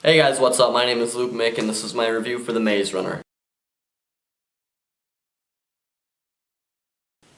Hey guys, what's up? My name is lukemick and this is my review for The Maze Runner.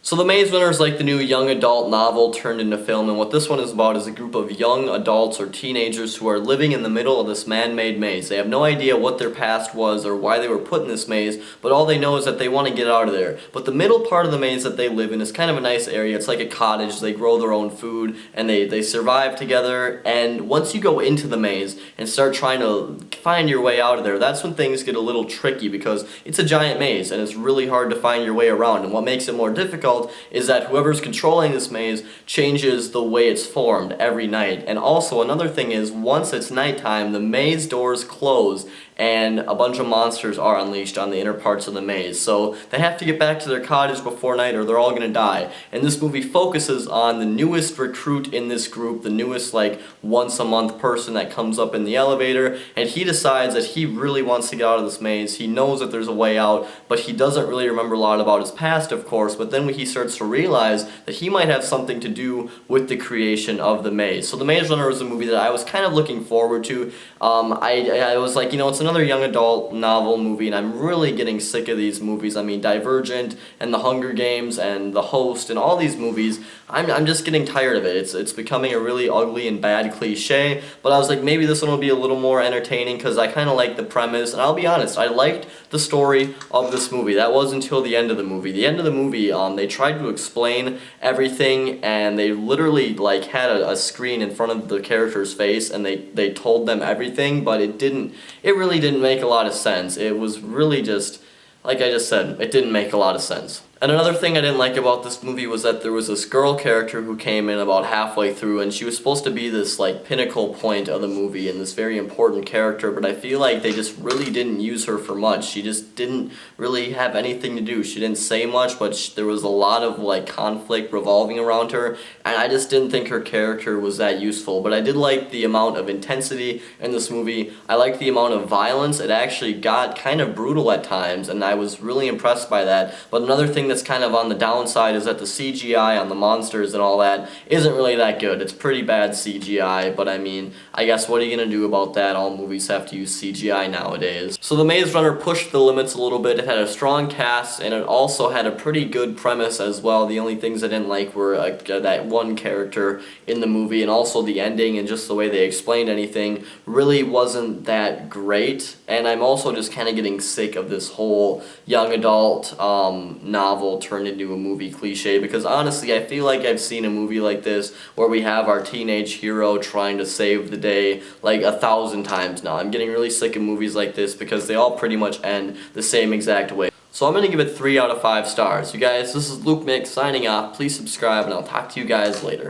So The Maze Runner is like the new young adult novel turned into film, and what this one is about is a group of young adults or teenagers who are living in the middle of this man-made maze. They have no idea what their past was or why they were put in this maze, but all they know is that they want to get out of there. But the middle part of the maze that they live in is kind of a nice area. It's like a cottage. They grow their own food and they survive together, and once you go into the maze and start trying to find your way out of there, that's when things get a little tricky because it's a giant maze and it's really hard to find your way around, and what makes it more difficult is that whoever's controlling this maze changes the way it's formed every night. And also another thing is, once it's nighttime, the maze doors close and a bunch of monsters are unleashed on the inner parts of the maze. So they have to get back to their cottage before night or they're all gonna die. And this movie focuses on the newest recruit in this group, the newest like once a month person that comes up in the elevator, and he decides that he really wants to get out of this maze. He knows that there's a way out, but he doesn't really remember a lot about his past, of course, but then he starts to realize that he might have something to do with the creation of the maze. So The Maze Runner was a movie that I was kind of looking forward to. I was like, you know, it's another young adult novel movie, and I'm really getting sick of these movies. I mean, Divergent and The Hunger Games and The Host and all these movies, I'm just getting tired of it. It's becoming a really ugly and bad cliche, but I was like, maybe this one will be a little more entertaining because I kind of like the premise, and I'll be honest, I liked the story of this movie. That was until the end of the movie. The end of the movie, they tried to explain everything, and they literally like had a screen in front of the character's face, and they told them everything, but it really didn't make a lot of sense. It was really just, like I just said, it didn't make a lot of sense. And another thing I didn't like about this movie was that there was this girl character who came in about halfway through, and she was supposed to be this like pinnacle point of the movie and this very important character, but I feel like they just really didn't use her for much. She just didn't really have anything to do. She didn't say much, but there was a lot of like conflict revolving around her, and I just didn't think her character was that useful. But I did like the amount of intensity in this movie. I liked the amount of violence. It actually got kind of brutal at times, and I was really impressed by that. But another thing that's kind of on the downside is that the CGI on the monsters and all that isn't really that good. It's pretty bad CGI, but I mean, I guess what are you gonna do about that? All movies have to use CGI nowadays. So The Maze Runner pushed the limits a little bit. It had a strong cast, and it also had a pretty good premise as well. The only things I didn't like were that one character in the movie, and also the ending and just the way they explained anything really wasn't that great. And I'm also just kind of getting sick of this whole young adult novel turned into a movie cliche, because honestly I feel like I've seen a movie like this where we have our teenage hero trying to save the day like 1,000 times now. I'm getting really sick of movies like this because they all pretty much end the same exact way. So I'm going to give it 3 out of 5 stars. You guys, this is lukemick signing off. Please subscribe, and I'll talk to you guys later.